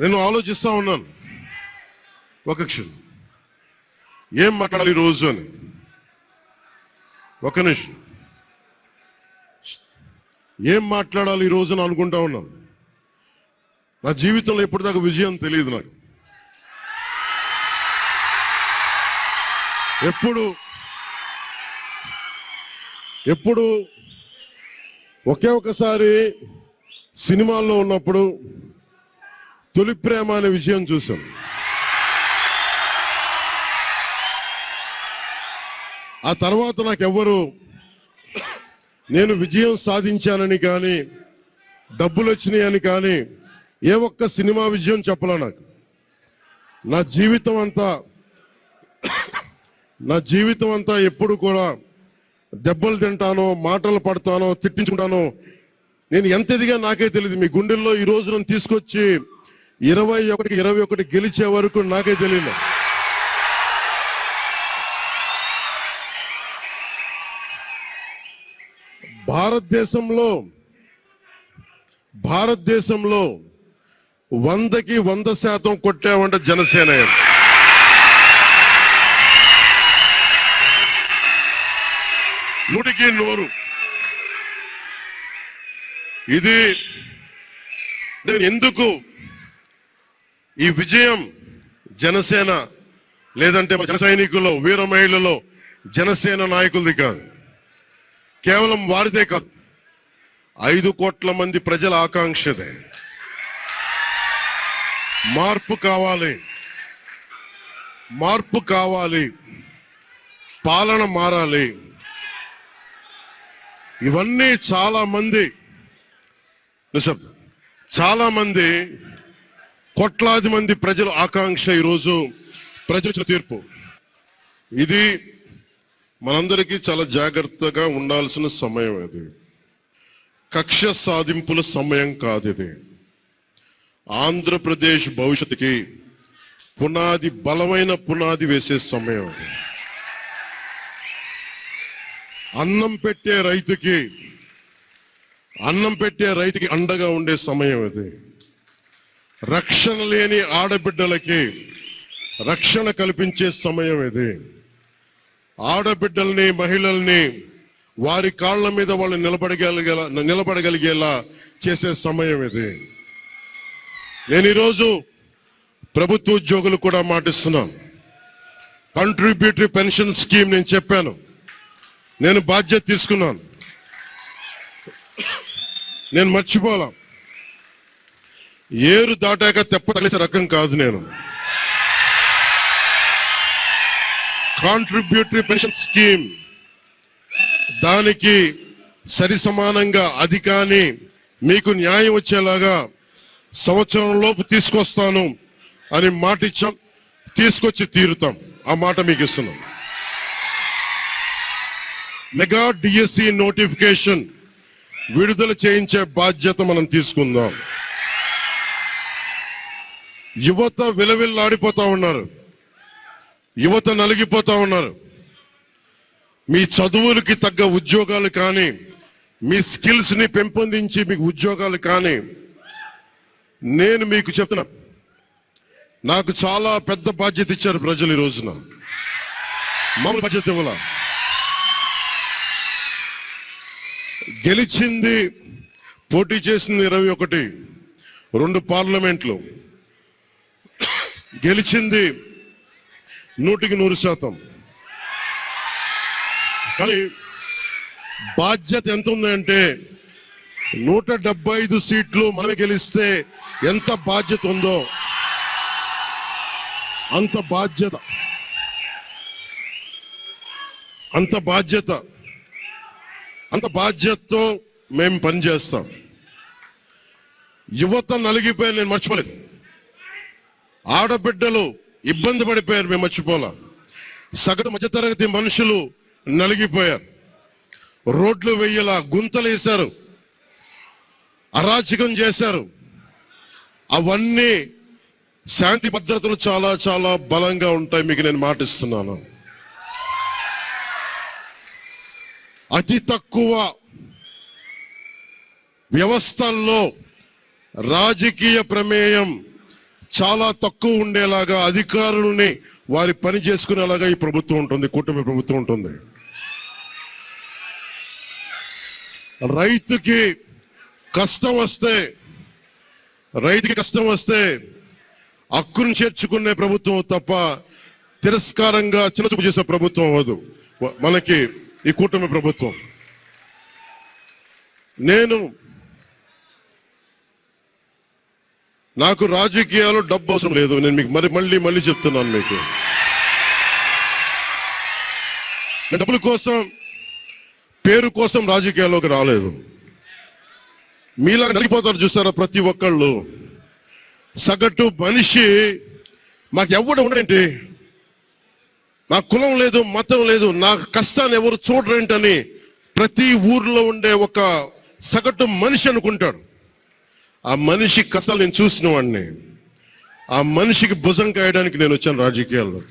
నేను ఆలోచిస్తా ఉన్నాను, ఒక క్షణం ఏం మాట్లాడాలి ఈరోజు అని. ఒక నిమిషం, ఏం మాట్లాడాలి ఈరోజు అని అనుకుంటా ఉన్నాను. నా జీవితంలో ఎప్పటిదాకా విజయం తెలియదు నాకు. ఎప్పుడు ఒకే ఒకసారి సినిమాల్లో ఉన్నప్పుడు తొలి ప్రేమ అనే విజయం చూసాం. ఆ తర్వాత నాకెవ్వరు నేను విజయం సాధించానని కానీ డబ్బులు వచ్చినాయని కానీ ఏ ఒక్క సినిమా విజయం చెప్పలే నాకు. నా జీవితం అంతా ఎప్పుడు కూడా దెబ్బలు తింటానో, మాటలు పడతానో, తిట్టించుకుంటానో. నేను ఎంత ఎదిగా నాకే తెలియదు. మీ గుండెల్లో ఈ రోజు నన్ను తీసుకొచ్చి 21 గెలిచే వరకు నాకే తెలియదు. భారతదేశంలో 100కి 100% కొట్టామంటే జనసేన. నూటికి నూరు. ఇది ఎందుకు ఈ విజయం జనసేన లేదంటే జన సైనికుల్లో, వీర మహిళల్లో జనసేన నాయకులది కాదు, కేవలం వారిదే కాదు, 5 కోట్ల మంది ప్రజల ఆకాంక్షదే. మార్పు కావాలి, పాలన మారాలి. ఇవన్నీ చాలా మంది కోట్లాది మంది ప్రజల ఆకాంక్ష. ఈరోజు ప్రజల తీర్పు. ఇది మనందరికీ చాలా జాగ్రత్తగా ఉండాల్సిన సమయం. ఇది కక్ష సాధింపుల సమయం కాదు. ఇది ఆంధ్రప్రదేశ్ భవిష్యత్తుకి బలమైన పునాది వేసే సమయం. అన్నం పెట్టే రైతుకి అండగా ఉండే సమయం ఇది. రక్షణ లేని ఆడబిడ్డలకి రక్షణ కల్పించే సమయం ఇది. ఆడబిడ్డల్ని, మహిళల్ని వారి కాళ్ళ మీద వాళ్ళు నిలబడగలిగేలా చేసే సమయం ఇది. నేను ఈరోజు ప్రభుత్వ ఉద్యోగులు కూడా మాటిస్తున్నాను. కంట్రిబ్యూటరీ పెన్షన్ స్కీమ్ నేను చెప్పాను, నేను బాధ్యత తీసుకున్నాను, నేను మర్చిపోలా. ఏరు దాటాక తెప్పతలిసే రకం కాదు నేను. కాంట్రిబ్యూటరీ పెన్షన్ స్కీమ్ దానికి సరి సమానంగా అది కానీ మీకు న్యాయం వచ్చేలాగా సంవత్సరం లోపు తీసుకొస్తాను అని మాట ఇచ్చాం. తీసుకొచ్చి తీరుతాం. ఆ మాట మీకు ఇస్తున్నాం. మెగా డిఎస్సి నోటిఫికేషన్ విడుదల చేయించే బాధ్యత మనం తీసుకుందాం. యువత విలవిల్లాడిపోతా ఉన్నారు, యువత నలిగిపోతా ఉన్నారు. మీ చదువులకి తగ్గ ఉద్యోగాలు కానీ, మీ స్కిల్స్ ని పెంపొందించి మీకు ఉద్యోగాలు కానీ, నేను మీకు చెప్తున్నా, నాకు చాలా పెద్ద బాధ్యత ఇచ్చారు ప్రజలు. ఈ రోజున మామూలు బాధ్యత ఇవ్వాల. గెలిచింది, పోటీ చేసింది 21, 2 పార్లమెంట్లు గెలిచింది 100కి 100%. కానీ బాధ్యత ఎంత ఉందంటే 175 సీట్లు మనమే గెలిస్తే ఎంత బాధ్యత ఉందో అంత బాధ్యతతో మేము పనిచేస్తాం. యువత నలిగిపోయి నేను మర్చిపోలేదు. ఆడబిడ్డలు ఇబ్బంది పడిపోయారు, మేము మర్చిపోలా. సగటు మధ్యతరగతి మనుషులు నలిగిపోయారు. రోడ్లు వెయ్యలా, గుంతలు వేశారు, అరాచకం చేశారు. అవన్నీ శాంతి భద్రతలు చాలా చాలా బలంగా ఉంటాయి, మీకు నేను మాటిస్తున్నాను. అతి తక్కువ వ్యవస్థల్లో రాజకీయ ప్రమేయం చాలా తక్కువ ఉండేలాగా, అధికారుల్ని వారి పని చేసుకునేలాగా ఈ ప్రభుత్వం ఉంటుంది, కూటమి ప్రభుత్వం ఉంటుంది. రైతుకి కష్టం వస్తే హక్కును చేర్చుకునే ప్రభుత్వం తప్ప తిరస్కారంగా చిన్నచూపు చేసే ప్రభుత్వం అవ్వదు మనకి ఈ కూటమి ప్రభుత్వం. నాకు రాజకీయాలు డబ్బు అవసరం లేదు. నేను మీకు మళ్ళీ చెప్తున్నాను, మీకు నేను డబ్బుల కోసం, పేరు కోసం రాజకీయాల్లోకి రాలేదు. మీలాగా నలిగిపోతారు చూస్తారా ప్రతి ఒక్కళ్ళు. సగటు మనిషి మాకు ఎవడు ఉండేంటి, నా కులం లేదు, మతం లేదు, నా కష్టాన్ని ఎవరు చూడరేంటని ప్రతి ఊర్లో ఉండే ఒక సగటు మనిషి అనుకుంటాడు. ఆ మనిషి కష్టాలు నేను చూసిన వాడిని. ఆ మనిషికి భుజం కాయడానికి నేను వచ్చాను రాజకీయాల్లో.